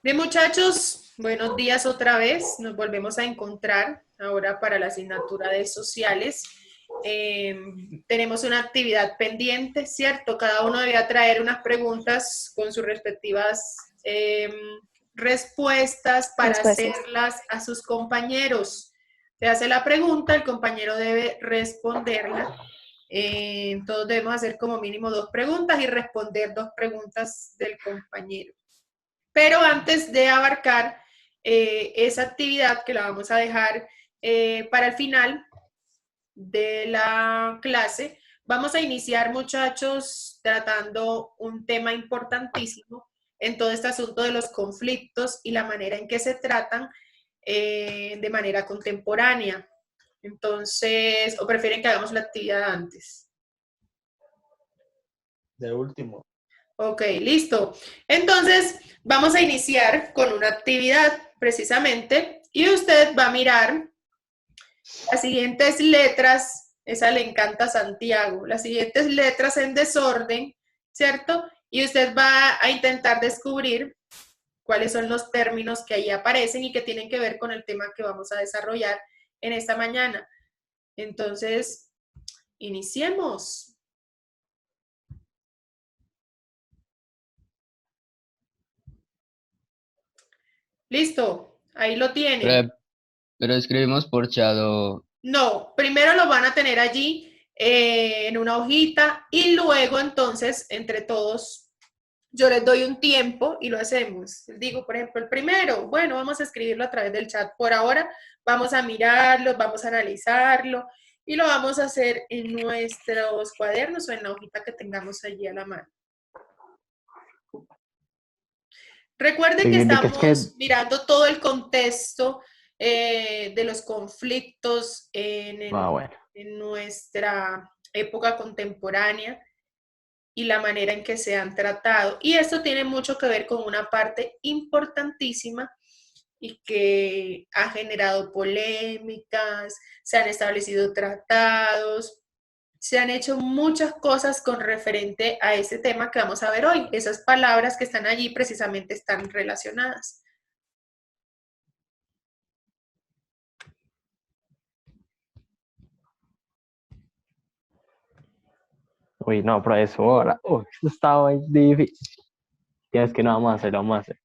Bien, muchachos, buenos días otra vez. Nos volvemos a encontrar ahora para la asignatura de sociales. Eh, Tenemos una actividad pendiente, ¿cierto? Cada uno debía traer unas preguntas con sus respectivas respuestas para Respuestas. hacerlas a sus compañeros. Se hace la pregunta, el compañero debe responderla. Todos debemos hacer como mínimo dos preguntas y responder dos preguntas del compañero. Pero antes de abarcar esa actividad que la vamos a dejar para el final de la clase, vamos a iniciar, muchachos, tratando un tema importantísimo en todo este asunto de los conflictos y la manera en que se tratan de manera contemporánea. Entonces, ¿o prefieren que hagamos la actividad antes? De último. Ok, listo. Entonces, vamos a iniciar con una actividad precisamente y usted va a mirar las siguientes letras, esa le encanta a Santiago, las siguientes letras en desorden, ¿cierto? Y usted va a intentar descubrir cuáles son los términos que ahí aparecen y que tienen que ver con el tema que vamos a desarrollar en esta mañana. Entonces, iniciemos. Listo, ahí lo tienen. Pero, pero escribimos por chat o... No, primero lo van a tener allí en una hojita y luego entonces entre todos yo les doy un tiempo y lo hacemos. Les digo, por ejemplo, el primero, bueno, vamos a escribirlo a través del chat. Por ahora vamos a mirarlo, vamos a analizarlo y lo vamos a hacer en nuestros cuadernos o en la hojita que tengamos allí a la mano. Recuerden que Significa es que, estamos mirando todo el contexto de los conflictos bueno, en nuestra época contemporánea y la manera en que se han tratado. Y esto tiene mucho que ver con una parte importantísima y que ha generado polémicas, se han establecido tratados, se han hecho muchas cosas con referente a ese tema que vamos a ver hoy. Esas palabras que están allí precisamente están relacionadas. uy, no, profesora, uy, eso está muy difícil. Tienes que no vamos a hacer, vamos a hacer.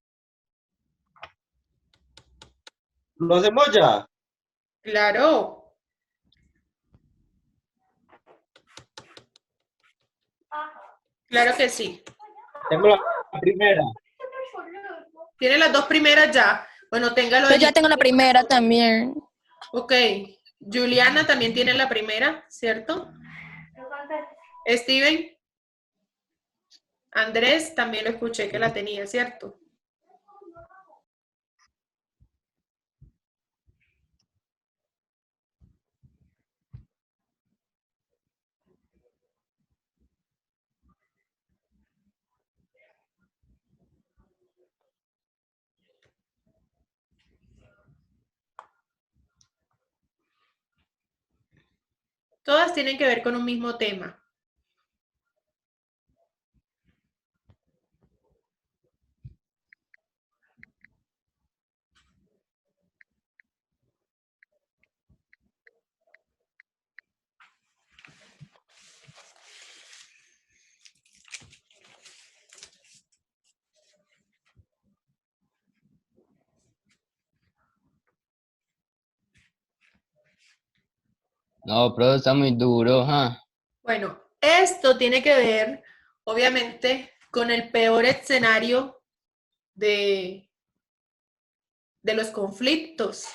¿Lo hacemos ya? Claro, claro que sí. Tengo la primera. Tiene las dos primeras ya. Bueno, téngalo Yo allí. ya tengo la primera también. Ok. Juliana también tiene la primera, ¿cierto? Steven, Andrés también lo escuché que la tenía, ¿cierto? Todas tienen que ver con un mismo tema. No, pero está muy duro, ¿ah? Bueno, esto tiene que ver, obviamente, con el peor escenario de, de los conflictos.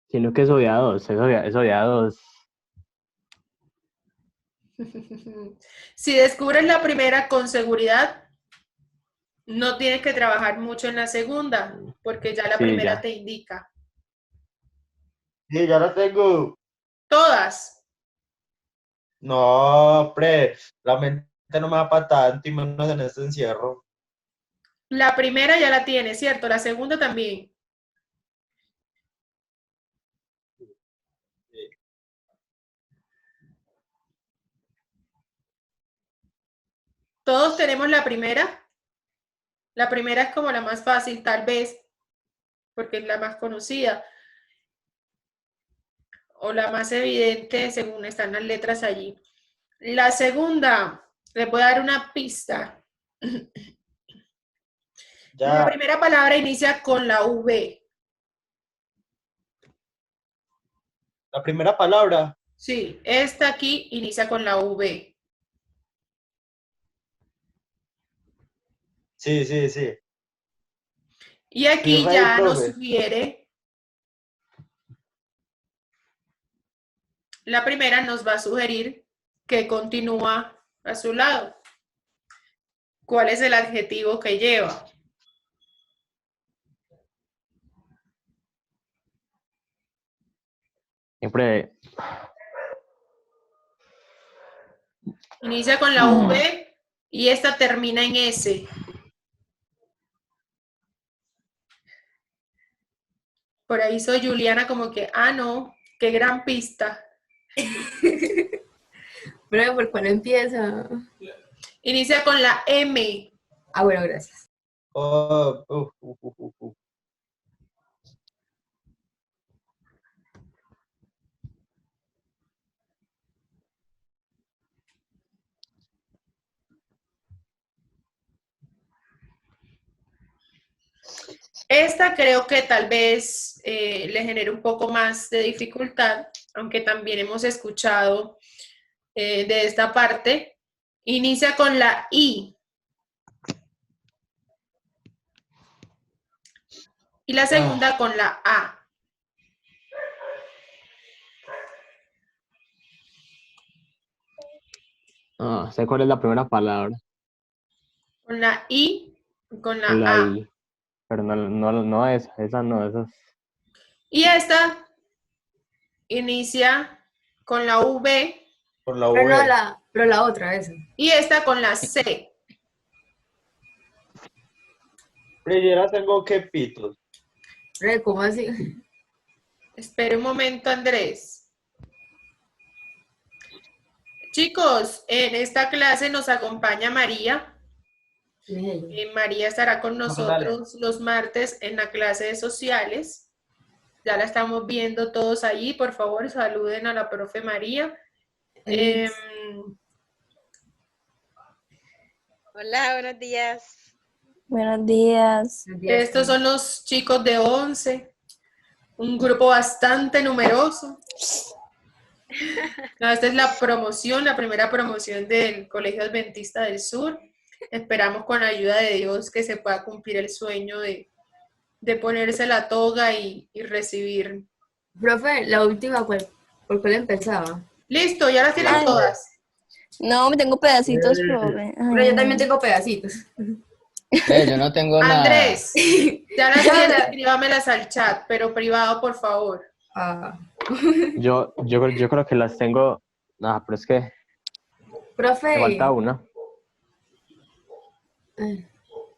Sino que es odiados, es odiados. Si descubres la primera con seguridad, no tienes que trabajar mucho en la segunda, porque ya la Sí, primera ya. te indica. Sí, ya la tengo. Todas. No, la mente no me da para tanto y menos en este encierro. La primera ya la tienes, ¿cierto? La segunda también. Sí. Todos tenemos la primera. La primera es como la más fácil, tal vez, porque es la más conocida, o la más evidente según están las letras allí. La segunda, le voy a dar una pista. La Ya, primera palabra inicia con la V. la primera palabra. Sí, esta aquí inicia con la V. Sí, sí, sí. Y aquí Virrey, ya nos profe. sugiere, la primera nos va a sugerir que continúa a su lado. ¿Cuál es el adjetivo que lleva? Siempre, Inicia con la V y esta termina en S. Por ahí soy Juliana como que, no, qué gran pista. Pero ¿por cuál empieza? Inicia con la M. Ah, bueno, gracias. Oh, Esta creo que tal vez le genere un poco más de dificultad, aunque también hemos escuchado de esta parte. Inicia con la I. Y la segunda con la A. sé cuál es la primera palabra, Con la I y con la la A. I, pero no esa no, esa es, Y esta inicia con la V por la Pero no V. pero la otra, esa. y esta con la C. Pero yo ahora tengo que pitos. Pero, ¿cómo así? Espera un momento, Andrés. Chicos, en esta clase nos acompaña María. María estará con nosotros los martes en la clase de sociales. Ya la estamos viendo todos allí. Por favor, saluden a la profe María. Hola, buenos días. Buenos días. Estos son los chicos de 11, un grupo bastante numeroso. No, esta es la promoción, la primera promoción del Colegio Adventista del Sur. Esperamos con la ayuda de Dios que se pueda cumplir el sueño de ponerse la toga y recibir. Profe, la última, ¿por cuál empezaba? Listo, ya las tienen Ay. todas. No, tengo pedacitos, profe. Ay, Pero yo no. también tengo pedacitos. Yo no tengo nada. Andrés, ya las tienes, escríbamelas al chat, pero privado, por favor. Ah. yo creo que las tengo, pero es que Profe. me falta una.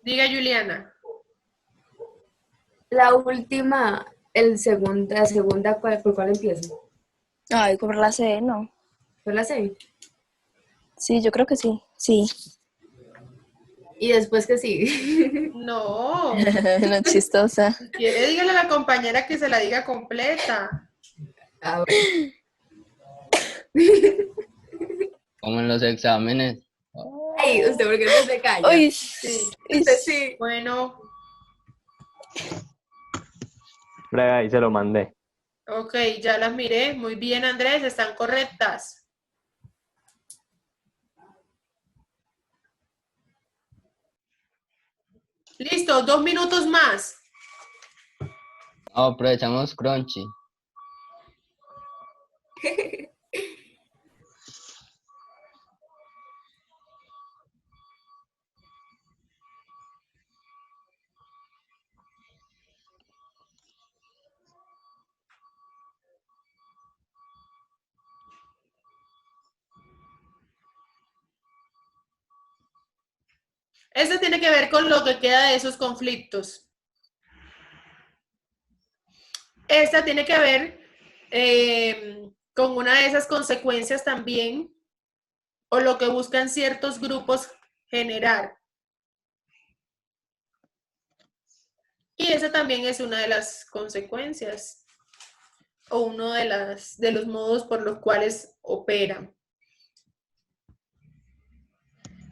Diga, Juliana. La última, la segunda, ¿por cuál empieza? Ay, por la C, no. ¿Por la C? Sí, yo creo que sí. Sí. ¿Y después que sigue? No. No, chistosa. Si quiere, dígale a la compañera que se la diga completa. Ah, bueno. Como en los exámenes. Ay, ¿usted por qué no se calla? Uy, Sí. Usted sí. Bueno, Breve, ahí se lo mandé. ok, ya las miré. Muy bien, Andrés, están correctas. Listo, 2 minutos más. Aprovechamos Crunchy. Esto tiene que ver con lo que queda de esos conflictos. Esta tiene que ver con una de esas consecuencias también, o lo que buscan ciertos grupos generar. Y esa también es una de las consecuencias o uno de los modos por los cuales operan.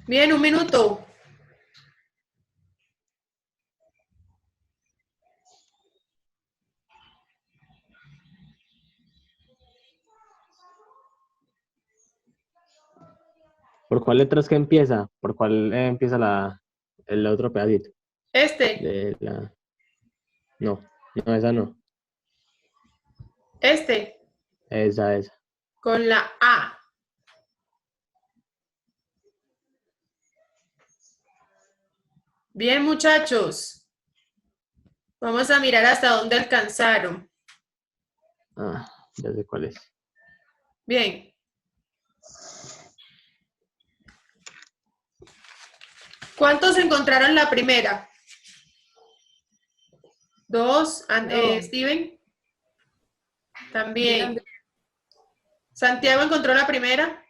Bien, un minuto. ¿Por cuál letra es que empieza? ¿Por cuál empieza el otro pedacito? Este, No, no, esa no. este, Esa. con la A. Bien, muchachos. Vamos a mirar hasta dónde alcanzaron. Ah, ya sé cuál es. Bien. ¿Cuántos encontraron la primera? ¿Dos? Steven. También. ¿Santiago encontró la primera?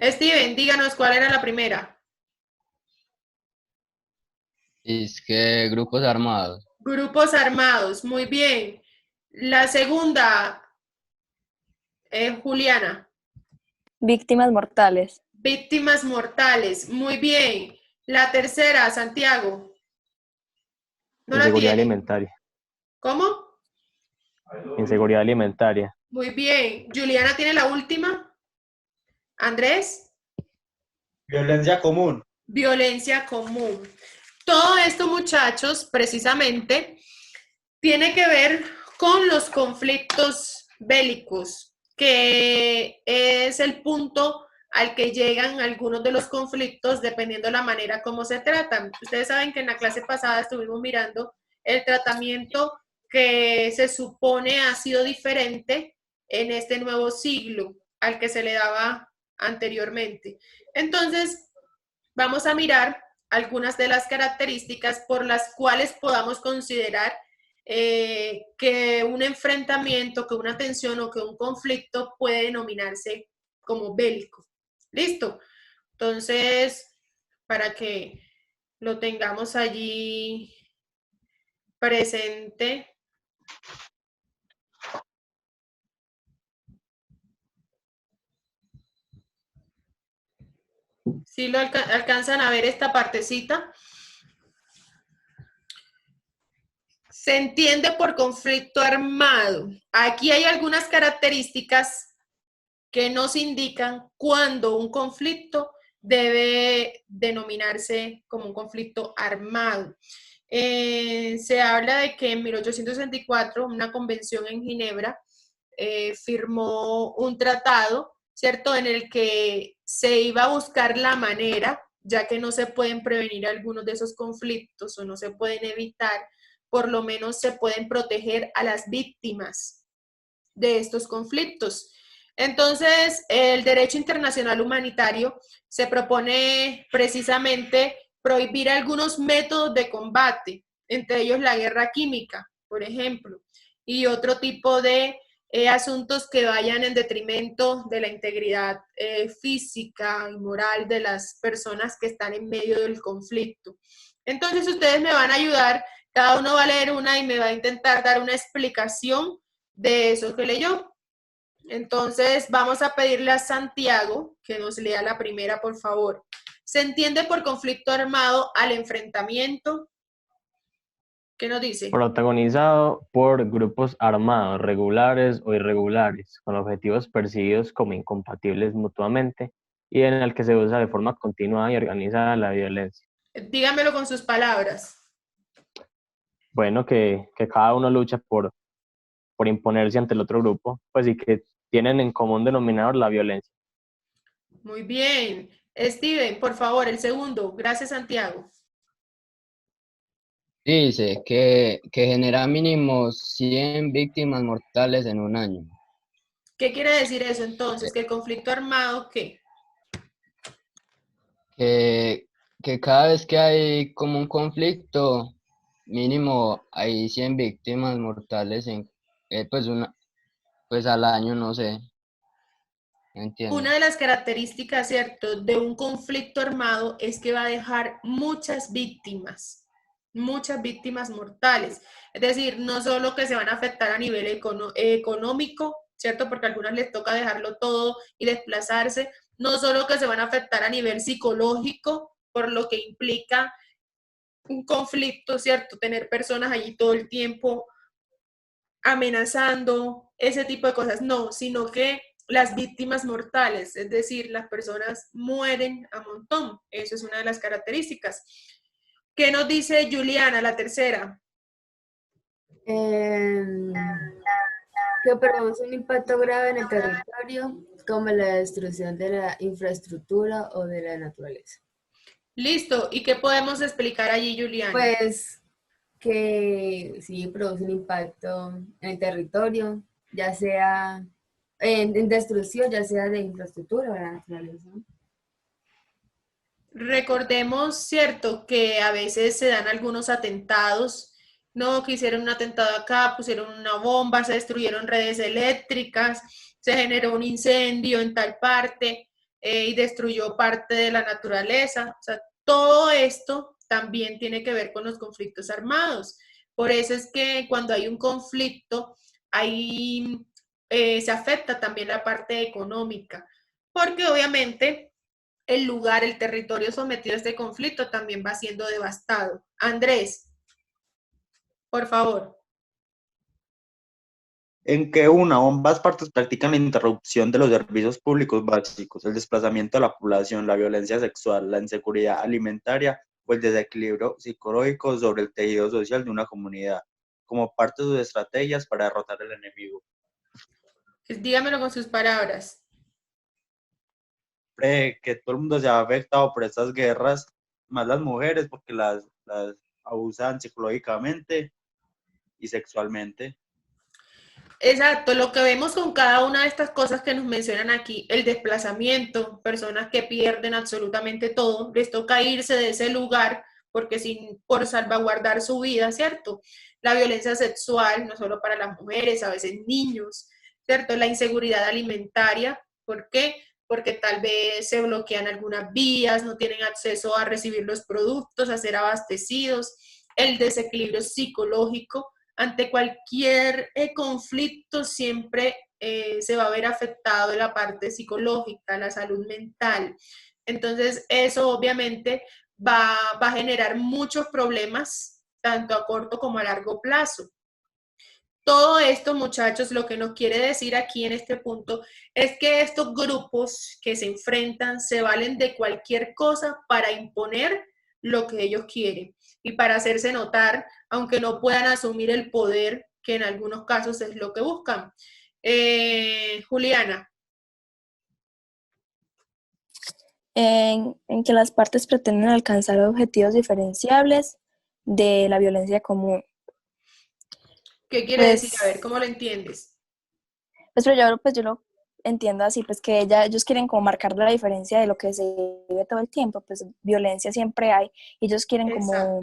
Steven, díganos cuál era la primera. Es que grupos armados. Grupos armados, muy bien. La segunda, Juliana. Víctimas mortales. Víctimas mortales, muy bien. La tercera, Santiago. ¿No la Inseguridad tiene? alimentaria. ¿Cómo? Inseguridad alimentaria. Muy bien. Juliana tiene la última. Andrés. Violencia común. Violencia común. Todo esto, muchachos, precisamente, tiene que ver con los conflictos bélicos, que es el punto al que llegan algunos de los conflictos dependiendo de la manera como se tratan. Ustedes saben que en la clase pasada estuvimos mirando el tratamiento que se supone ha sido diferente en este nuevo siglo al que se le daba anteriormente. Entonces, vamos a mirar algunas de las características por las cuales podamos considerar que un enfrentamiento, que una tensión o que un conflicto puede denominarse como bélico. ¿Listo? Entonces, para que lo tengamos allí presente. ¿Sí lo alcanzan a ver esta partecita? Se entiende por conflicto armado. Aquí hay algunas características que nos indican cuándo un conflicto debe denominarse como un conflicto armado. Se habla de que en 1864 una convención en Ginebra firmó un tratado, ¿cierto?, en el que se iba a buscar la manera, ya que no se pueden prevenir algunos de esos conflictos o no se pueden evitar, por lo menos se pueden proteger a las víctimas de estos conflictos. Entonces, el derecho internacional humanitario se propone precisamente prohibir algunos métodos de combate, entre ellos la guerra química, por ejemplo, y otro tipo de asuntos que vayan en detrimento de la integridad física y moral de las personas que están en medio del conflicto. Entonces, ustedes me van a ayudar, cada uno va a leer una y me va a intentar dar una explicación de eso que leyó. Entonces, vamos a pedirle a Santiago que nos lea la primera, por favor. ¿Se entiende por conflicto armado al enfrentamiento? ¿Qué nos dice? Protagonizado por grupos armados, regulares o irregulares, con objetivos percibidos como incompatibles mutuamente y en el que se usa de forma continuada y organizada la violencia. Dígamelo con sus palabras. Bueno, que cada uno lucha por imponerse ante el otro grupo, pues y que tienen en común denominador la violencia. Muy bien. Steven, por favor, el segundo. Gracias, Santiago. Dice que genera mínimo 100 víctimas mortales en un año. ¿Qué quiere decir eso entonces? ¿Que el conflicto armado qué? Que cada vez que hay como un conflicto, mínimo hay 100 víctimas mortales en, pues al año, no sé. ¿Me entiendes? Una de las características, ¿cierto?, de un conflicto armado es que va a dejar muchas víctimas. muchas víctimas mortales. Es decir, no solo que se van a afectar a nivel económico, ¿cierto? Porque a algunas les toca dejarlo todo y desplazarse, no solo que se van a afectar a nivel psicológico, por lo que implica un conflicto, ¿cierto? Tener personas allí todo el tiempo amenazando, ese tipo de cosas, no, sino que las víctimas mortales, es decir, las personas mueren a montón, eso es una de las características. ¿Qué nos dice Juliana, la tercera? Que produce un impacto grave en el territorio, como la destrucción de la infraestructura o de la naturaleza. Listo, ¿y qué podemos explicar allí, Juliana? Pues que sí produce un impacto en el territorio, ya sea en destrucción, ya sea de infraestructura o de la naturaleza. Recordemos, cierto, que a veces se dan algunos atentados, no, que hicieron un atentado acá, pusieron una bomba, se destruyeron redes eléctricas, se generó un incendio en tal parte y destruyó parte de la naturaleza. O sea, todo esto también tiene que ver con los conflictos armados. Por eso es que cuando hay un conflicto, ahí se afecta también la parte económica, porque obviamente el lugar, el territorio sometido a este conflicto también va siendo devastado. Andrés, por favor. En que ambas partes practican la interrupción de los servicios públicos básicos, el desplazamiento de la población, la violencia sexual, la inseguridad alimentaria o el desequilibrio psicológico sobre el tejido social de una comunidad, como parte de sus estrategias para derrotar al enemigo. Dígamelo con sus palabras. Que todo el mundo se ha afectado por estas guerras, más las mujeres, porque las abusan psicológicamente y sexualmente. Exacto, lo que vemos con cada una de estas cosas que nos mencionan aquí, el desplazamiento, personas que pierden absolutamente todo, les toca irse de ese lugar porque por salvaguardar su vida, ¿cierto? La violencia sexual, no solo para las mujeres, a veces niños, ¿cierto? La inseguridad alimentaria, ¿por qué? Porque tal vez se bloquean algunas vías, no tienen acceso a recibir los productos, a ser abastecidos, el desequilibrio psicológico, ante cualquier conflicto siempre se va a ver afectado la parte psicológica, la salud mental. Entonces, eso obviamente va a generar muchos problemas, tanto a corto como a largo plazo. Todo esto, muchachos, lo que nos quiere decir aquí en este punto es que estos grupos que se enfrentan se valen de cualquier cosa para imponer lo que ellos quieren y para hacerse notar, aunque no puedan asumir el poder, que en algunos casos es lo que buscan. Juliana. En que las partes pretenden alcanzar objetivos diferenciables de la violencia común. ¿Qué quiere decir? A ver, ¿cómo lo entiendes? Pero yo lo entiendo así, pues que ellos quieren como marcar la diferencia de lo que se vive todo el tiempo, pues violencia siempre hay, y ellos quieren como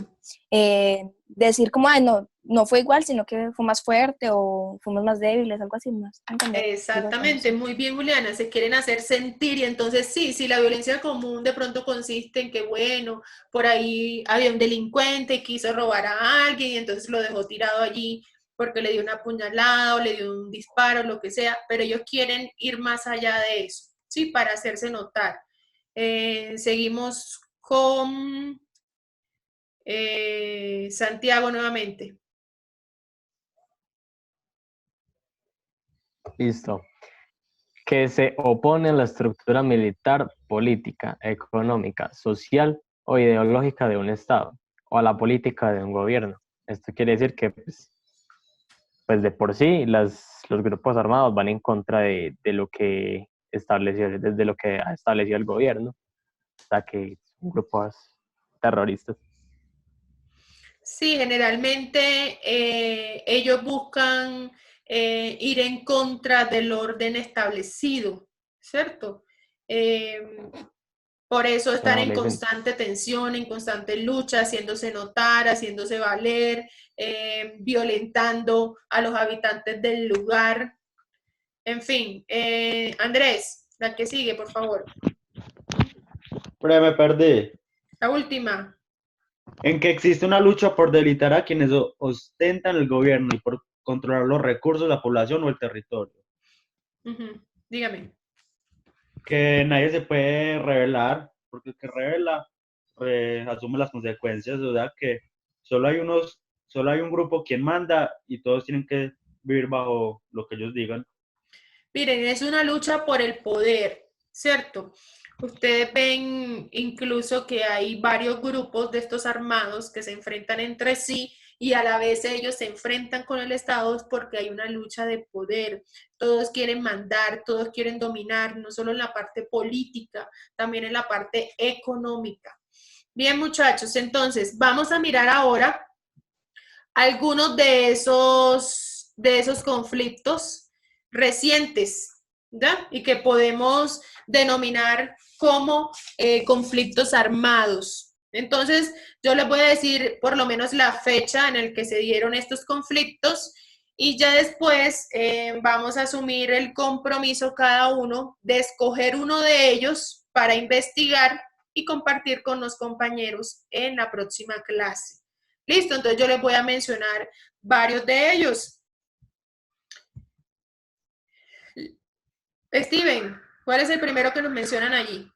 decir como, ay, no fue igual, sino que fue más fuerte o fuimos más débiles, algo así más. ¿Entender? Exactamente, muy bien, Juliana, se quieren hacer sentir y entonces sí, si la violencia común de pronto consiste en que, bueno, por ahí había un delincuente, quiso robar a alguien y entonces lo dejó tirado allí porque le dio una puñalada o le dio un disparo, lo que sea, pero ellos quieren ir más allá de eso, ¿sí? Para hacerse notar. Seguimos con Santiago nuevamente. Listo. Que se opone a la estructura militar, política, económica, social o ideológica de un Estado o a la política de un gobierno. Esto quiere decir que pues de por sí los grupos armados van en contra de lo que estableció, desde lo que ha establecido el gobierno, o sea que son grupos terroristas. Sí, generalmente ellos buscan ir en contra del orden establecido, ¿cierto? Por eso están en constante tensión, en constante lucha, haciéndose notar, haciéndose valer, violentando a los habitantes del lugar. En fin, Andrés, la que sigue, por favor. Pero me perdí. La última. En que existe una lucha por debilitar a quienes ostentan el gobierno y por controlar los recursos, la población o el territorio. Dígame. Que nadie se puede rebelar, porque el que revela asume las consecuencias, o sea que solo hay un grupo quien manda y todos tienen que vivir bajo lo que ellos digan. Miren, es una lucha por el poder, ¿cierto? Ustedes ven incluso que hay varios grupos de estos armados que se enfrentan entre sí y a la vez ellos se enfrentan con el Estado porque hay una lucha de poder. Todos quieren mandar, todos quieren dominar, no solo en la parte política, también en la parte económica. Bien, muchachos, entonces vamos a mirar ahora algunos de esos conflictos recientes, ¿ya? Y que podemos denominar como conflictos armados. Entonces, yo les voy a decir por lo menos la fecha en la que se dieron estos conflictos y ya después vamos a asumir el compromiso cada uno de escoger uno de ellos para investigar y compartir con los compañeros en la próxima clase. Listo, entonces yo les voy a mencionar varios de ellos. Steven, ¿cuál es el primero que nos mencionan allí?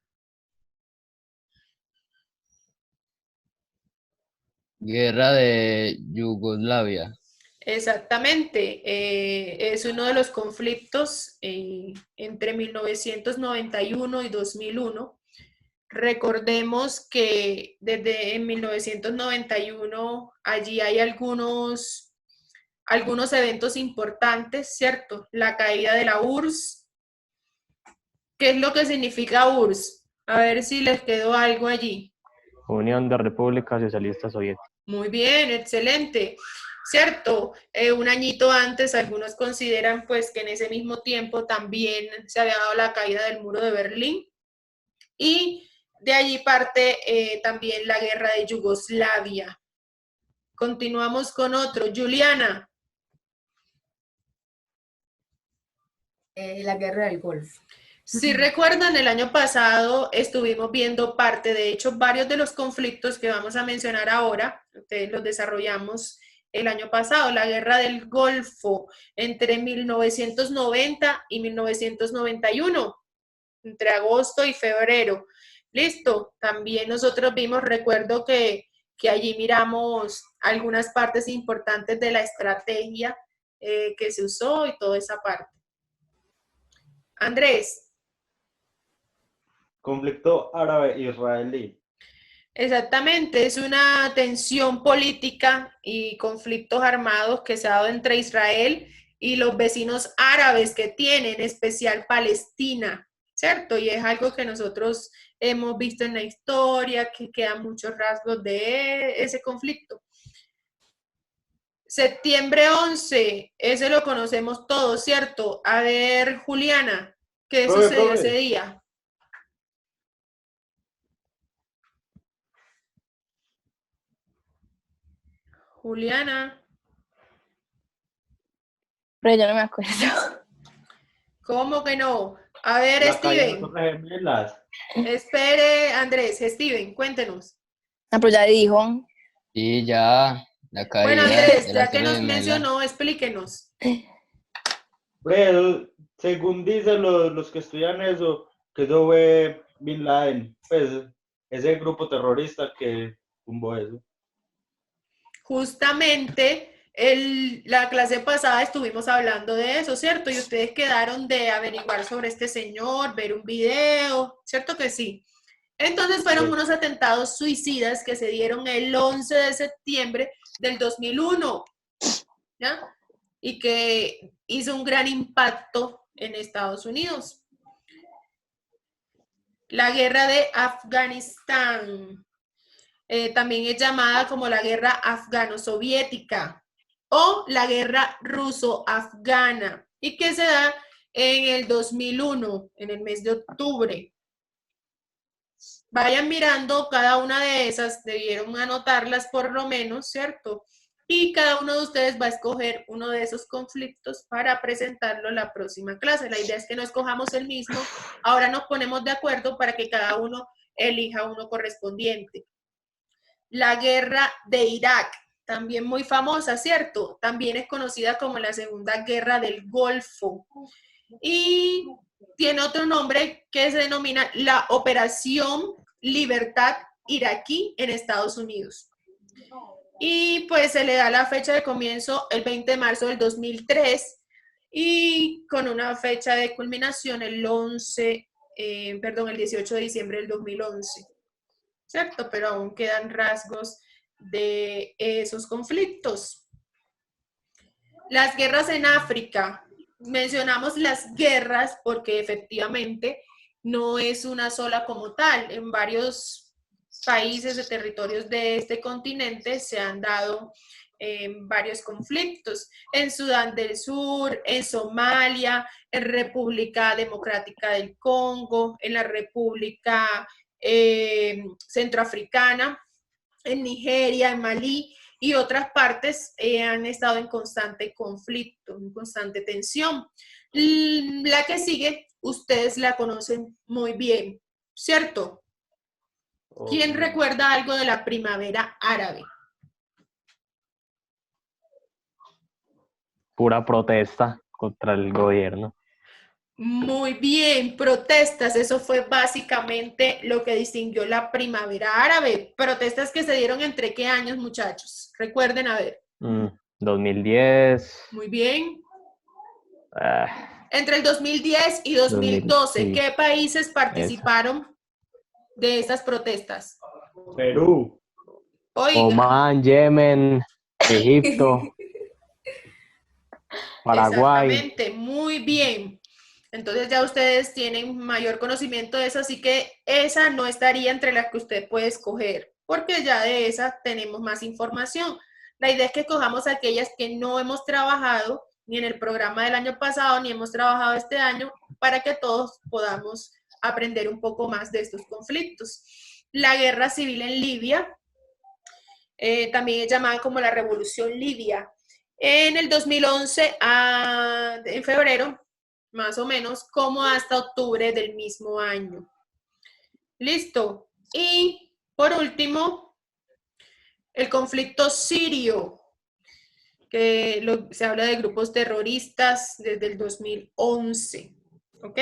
Guerra de Yugoslavia. Exactamente, es uno de los conflictos entre 1991 y 2001. Recordemos que desde en 1991 allí hay algunos eventos importantes, ¿cierto? La caída de la URSS. ¿Qué es lo que significa URSS? A ver si les quedó algo allí. Unión de Repúblicas Socialistas Soviéticas. Muy bien, excelente. Cierto, un añito antes algunos consideran pues que en ese mismo tiempo también se había dado la caída del muro de Berlín y de allí parte también la guerra de Yugoslavia. Continuamos con otro. Juliana. La guerra del Golfo. Si recuerdan, el año pasado estuvimos viendo parte, de hecho, varios de los conflictos que vamos a mencionar ahora, ustedes los desarrollamos el año pasado, la guerra del Golfo entre 1990 y 1991, entre agosto y febrero. Listo, también nosotros vimos, recuerdo que allí miramos algunas partes importantes de la estrategia que se usó y toda esa parte. Andrés. Conflicto árabe-israelí. Exactamente, es una tensión política y conflictos armados que se ha dado entre Israel y los vecinos árabes que tienen, en especial Palestina, ¿cierto? Y es algo que nosotros hemos visto en la historia, que quedan muchos rasgos de ese conflicto. Septiembre 11, ese lo conocemos todos, ¿cierto? A ver, Juliana, ¿qué sucedió ese día? Juliana. Pero yo no me acuerdo. ¿Cómo que no? A ver, La Steven. Espere, Andrés. Steven, cuéntenos. Ah, pero ya dijo. Sí, ya, la caída. Bueno, Andrés, de ya las que Torres nos Gemelas. mencionó, explíquenos. Pero, según dicen los que estudian eso, que eso fue Bin Laden, pues ese grupo terrorista que tumbó eso. Justamente la clase pasada estuvimos hablando de eso, ¿cierto? Y ustedes quedaron de averiguar sobre este señor, ver un video, ¿cierto que sí? Entonces fueron unos atentados suicidas que se dieron el 11 de septiembre del 2001, ¿ya? Y que hizo un gran impacto en Estados Unidos. La guerra de Afganistán. También es llamada como la guerra afgano-soviética o la guerra ruso-afgana y que se da en el 2001, en el mes de octubre. Vayan mirando cada una de esas, debieron anotarlas por lo menos, ¿cierto? Y cada uno de ustedes va a escoger uno de esos conflictos para presentarlo en la próxima clase. La idea es que no escojamos el mismo, ahora nos ponemos de acuerdo para que cada uno elija uno correspondiente. La guerra de Irak, también muy famosa, ¿cierto? También es conocida como la Segunda Guerra del Golfo. Y tiene otro nombre que se denomina la Operación Libertad Iraquí en Estados Unidos. Y pues se le da la fecha de comienzo el 20 de marzo del 2003 y con una fecha de culminación el 18 de diciembre del 2011, ¿cierto? Pero aún quedan rasgos de esos conflictos. Las guerras en África. Mencionamos las guerras porque efectivamente no es una sola como tal. En varios países de territorios de este continente se han dado varios conflictos. En Sudán del Sur, en Somalia, en República Democrática del Congo, en la República Centroafricana, en Nigeria, en Malí y otras partes han estado en constante conflicto, en constante tensión. La que sigue, ustedes la conocen muy bien, ¿cierto? ¿Quién recuerda algo de la primavera árabe? Pura protesta contra el gobierno. Muy bien, protestas, eso fue básicamente lo que distinguió la primavera árabe. Protestas que se dieron entre qué años, muchachos, recuerden, a ver. 2010. Muy bien. Entre el 2010 y 2012, sí. ¿qué países participaron de estas protestas? Perú. Oiga. Omán, Yemen, Egipto, Paraguay. Exactamente, muy bien. Entonces ya ustedes tienen mayor conocimiento de eso, así que esa no estaría entre las que usted puede escoger, porque ya de esa tenemos más información. La idea es que cojamos aquellas que no hemos trabajado ni en el programa del año pasado, ni hemos trabajado este año, para que todos podamos aprender un poco más de estos conflictos. La guerra civil en Libia, también es llamada como la Revolución Libia. En el 2011, en febrero, más o menos, como hasta octubre del mismo año. Listo. Y por último, el conflicto sirio, que se habla de grupos terroristas desde el 2011. ¿Ok?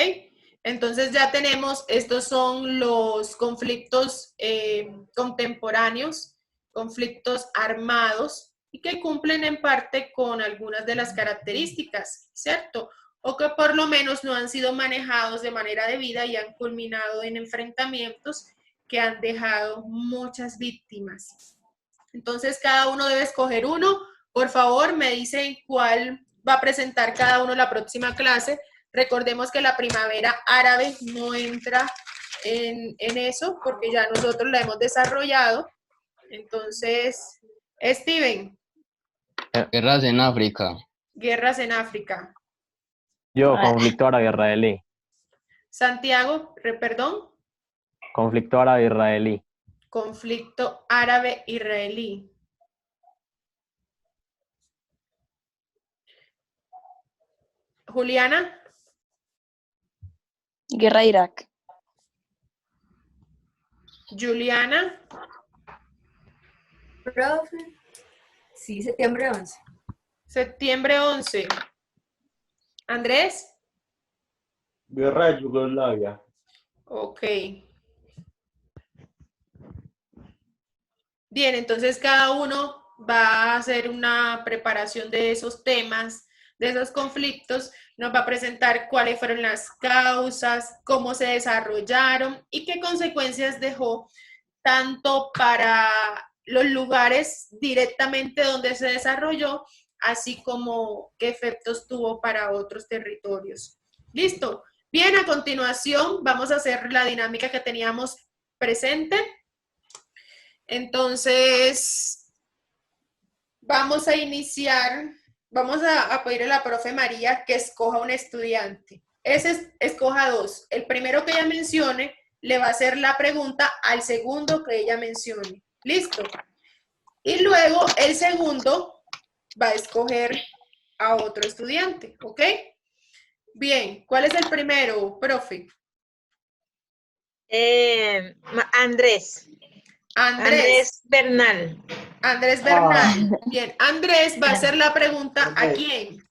Entonces ya tenemos, estos son los conflictos contemporáneos, conflictos armados, y que cumplen en parte con algunas de las características, ¿cierto? O que por lo menos no han sido manejados de manera debida y han culminado en enfrentamientos que han dejado muchas víctimas. Entonces cada uno debe escoger uno. Por favor, me dicen cuál va a presentar cada uno la próxima clase. Recordemos que la primavera árabe no entra en eso porque ya nosotros la hemos desarrollado. Entonces, Steven. Guerras en África. Guerras en África. Yo, conflicto árabe-israelí. Santiago, perdón. Conflicto árabe-israelí. Conflicto árabe-israelí. Juliana. Guerra de Irak. Juliana. Profe. Sí, septiembre 11. Septiembre 11. Andrés. Guerra de Yugoslavia. Ok. Bien, entonces cada uno va a hacer una preparación de esos temas, de esos conflictos, nos va a presentar cuáles fueron las causas, cómo se desarrollaron y qué consecuencias dejó tanto para los lugares directamente donde se desarrolló, así como qué efectos tuvo para otros territorios. ¿Listo? Bien, a continuación vamos a hacer la dinámica que teníamos presente. Entonces, vamos a iniciar, vamos a pedirle a la profe María que escoja un estudiante. Escoja dos. El primero que ella mencione le va a hacer la pregunta al segundo que ella mencione. ¿Listo? Y luego el segundo va a escoger a otro estudiante, ¿ok? Bien, ¿cuál es el primero, profe? Andrés. Andrés. Bernal. Andrés Bernal. Bien, Andrés va a hacer la pregunta ¿a quién?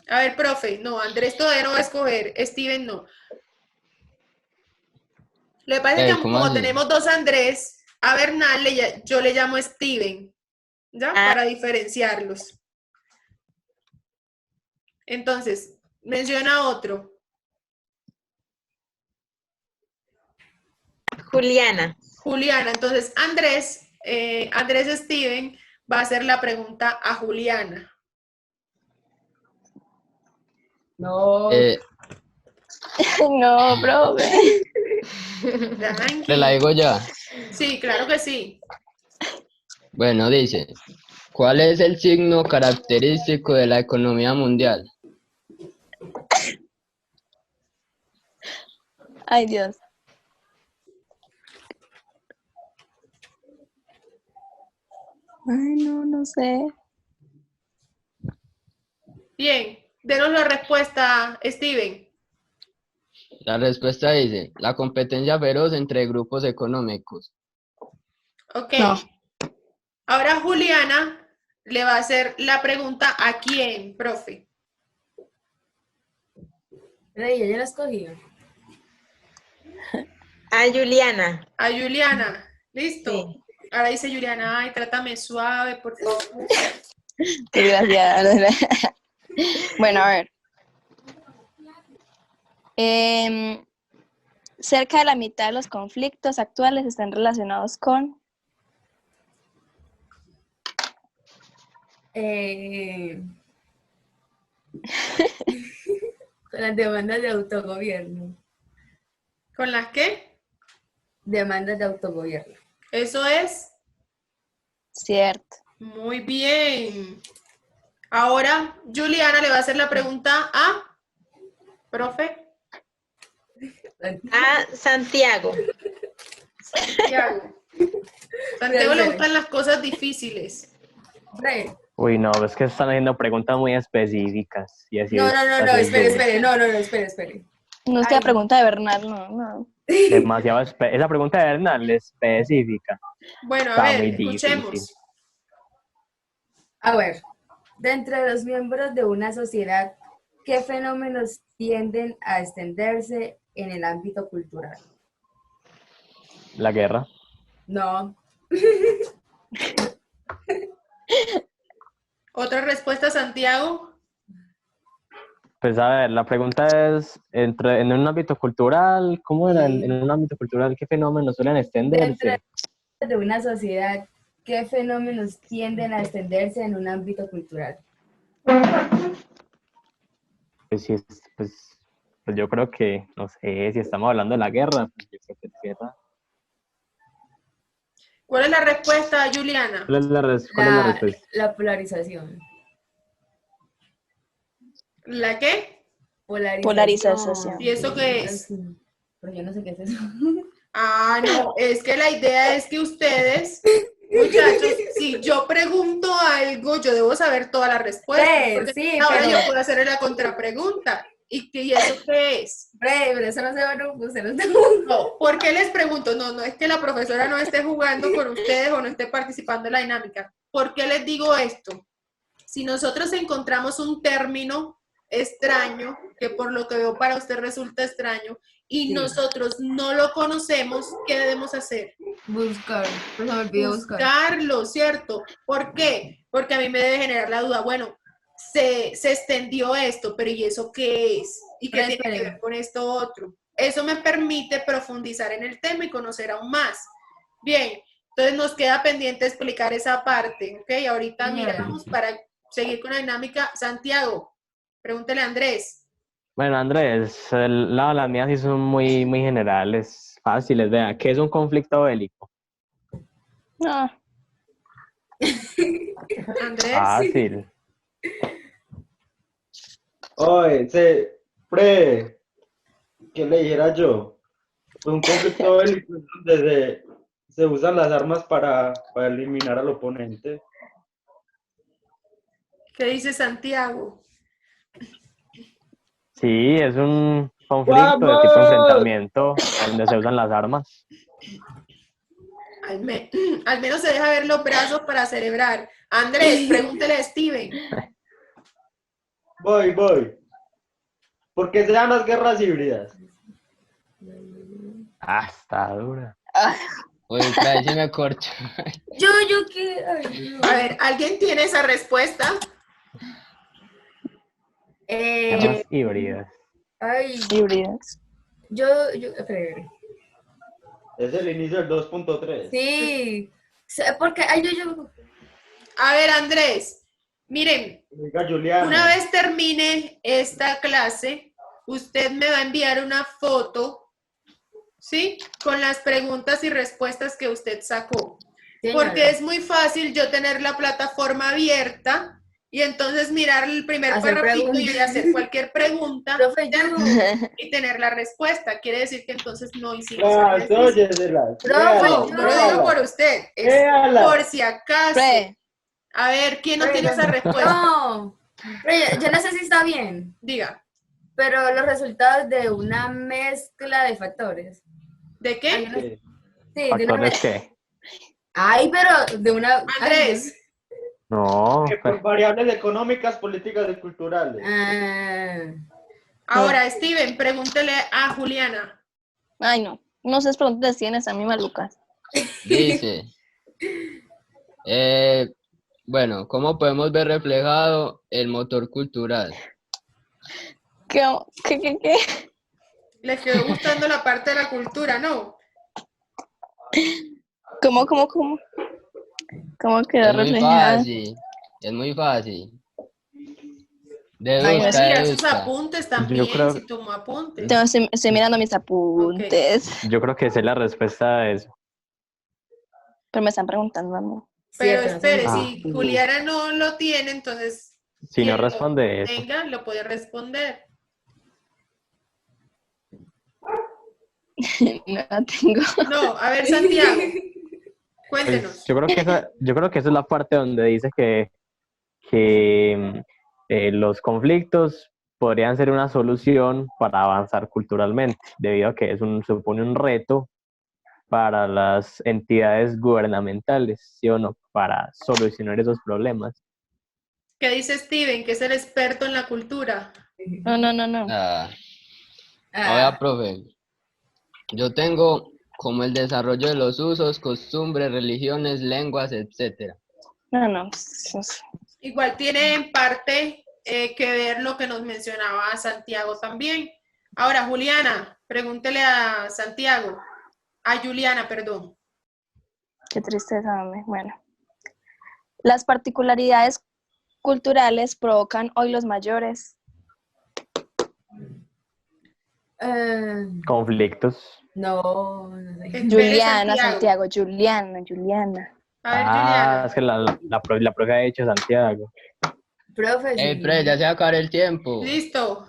A ver, profe, no, Andrés todavía no va a escoger, Steven no. Lo que pasa es que ¿Cómo como así? tenemos dos Andrés, a Bernal yo le llamo Steven, ¿ya? Para diferenciarlos. Entonces, menciona otro. Juliana. Juliana, entonces Andrés Steven va a hacer la pregunta a Juliana. No. No, profe. ¿Te la digo ya? Sí, claro que sí. Bueno, dice, ¿cuál es el signo característico de la economía mundial? Ay, Dios. Ay, no sé. Bien, denos la respuesta, Steven. La respuesta dice, la competencia feroz entre grupos económicos. Ok. No. Ahora Juliana le va a hacer la pregunta ¿a quién, profe? Pero ya la escogí. A Juliana. A Juliana. ¿Listo? Sí. Ahora dice Juliana, ay, trátame suave, por favor. Gracias. Bueno, a ver. Cerca de la mitad de los conflictos actuales están relacionados con... Con las demandas de autogobierno. ¿Con las qué? Demandas de autogobierno. Eso es Cierto. muy bien. Ahora Juliana le va a hacer la pregunta a, profe, A Santiago. Santiago. Santiago le gustan las cosas difíciles. Fred. Uy, no, es que están haciendo preguntas muy específicas. Y así No, espere. No es que la pregunta de Bernal, no. Demasiado esa pregunta de Bernal es específica. Bueno, a Está ver, muy escuchemos. difícil. A ver, dentro de los miembros de una sociedad, ¿qué fenómenos tienden a extenderse en el ámbito cultural? La guerra. No. ¿Otra respuesta, Santiago? Pues a ver, la pregunta es, en un ámbito cultural, ¿cómo era? En un ámbito cultural, ¿qué fenómenos suelen extenderse? Dentro de una sociedad, ¿qué fenómenos tienden a extenderse en un ámbito cultural? Pues sí, pues yo creo que, no sé, si estamos hablando de la guerra, pues yo creo que es guerra. ¿Cuál es la respuesta, Juliana? ¿Cuál es la respuesta? La polarización. ¿La qué? Polarización. ¿Y eso qué es? Pero yo no sé qué es eso. Ah, no, es que la idea es que ustedes, muchachos, si yo pregunto algo, yo debo saber toda la respuesta. Porque Sí, ahora pero... yo puedo hacerle la contrapregunta. ¿Y eso qué es? Pero eso no se va a usted no se... No, ¿por qué les pregunto? No es que la profesora no esté jugando con ustedes o no esté participando en la dinámica. ¿Por qué les digo esto? Si nosotros encontramos un término extraño, que por lo que veo para usted resulta extraño, y nosotros no lo conocemos, ¿qué debemos hacer? Buscar. Pues se me olvidó Buscarlo, ¿cierto? ¿Por qué? Porque a mí me debe generar la duda, bueno, se extendió esto, pero ¿y eso qué es? ¿Y qué tiene que ver con esto otro? Eso me permite profundizar en el tema y conocer aún más. Bien, entonces nos queda pendiente explicar esa parte, ¿ok? Ahorita miramos para seguir con la dinámica. Santiago, pregúntele a Andrés. Bueno, Andrés, las mías sí son muy, muy generales, fáciles. Vea, ¿qué es un conflicto bélico? No. Andrés. Fácil. Oye, ¿qué le dijera yo? Pues un conflicto bélico es donde se usan las armas para eliminar al oponente. ¿Qué dice Santiago? Sí, es un conflicto de tipo enfrentamiento donde se usan las armas. Al menos se deja ver los brazos para celebrar. Andrés, pregúntele a Steven. Voy. ¿Por qué se dan las guerras híbridas? Ah, está dura. Uy, por ahí sí me corcho. Yo qué. Ay, no. A ver, ¿alguien tiene esa respuesta? Guerras híbridas. Ay, Híbridas. espera. Es el inicio del 2.3. Sí. Porque, ay, A ver, Andrés, miren, Oiga, Juliana. una vez termine esta clase, usted me va a enviar una foto, ¿sí? Con las preguntas y respuestas que usted sacó. señora. Porque es muy fácil yo tener la plataforma abierta y entonces mirar el primer Hacer párrafo y preguntas. hacer cualquier pregunta Profe, yo. y tener la respuesta. Quiere decir que entonces no hicimos Ah, ejercicio. óyeselas. Profe, No, no lo digo por usted, es Véala. por si acaso. Pre, A ver, ¿quién no tiene Pero- esa respuesta? No. Pero yo no sé si está bien, Diga, pero los resultados de una mezcla de factores. ¿de Hay qué? una- Sí, de una ¿Factores qué? Ay, pero de una. Andrés, No, Que por variables económicas, políticas y culturales. ahora Steven, pregúntele a Juliana. ay no. No sé, preguntas tienes a mí malucas. Dice, bueno, ¿cómo podemos ver reflejado el motor cultural? ¿Qué? Les quedó gustando la parte de la cultura, ¿no? ¿Cómo quedó Es muy reflejada? fácil, es muy fácil. Ay, Puedes Deduzca, mirar sus deduzca. apuntes también, creo- si tomó apuntes. Estoy mirando mis apuntes. yo creo que sé la respuesta de eso. Pero me están preguntando a mí. Pero Cierto, espere, Ah. si Juliana no lo tiene, entonces Si no quien lo responde eso. tenga, lo puede responder. No la tengo. No, a ver, Santiago, Pues, cuéntenos. yo creo que esa es la parte donde dice que los conflictos podrían ser una solución para avanzar culturalmente, debido a que supone un reto para las entidades gubernamentales, ¿sí o no? Para solucionar esos problemas. ¿Qué dice Steven, que es el experto en la cultura? No. Ah, ahora, profe, yo tengo como el desarrollo de los usos, costumbres, religiones, lenguas, etcétera. No. Igual tiene en parte que ver lo que nos mencionaba Santiago también. Ahora, Juliana, pregúntele a Santiago, a Juliana, perdón. Qué tristeza, hombre. Bueno. Las particularidades culturales provocan hoy los mayores. Conflictos. No sé. Espere, Juliana, Santiago, Juliana. A ver, Juliana. Es que la profe ha dicho Santiago. Profe, sí. Pre, ya se va a acabar el tiempo. Listo.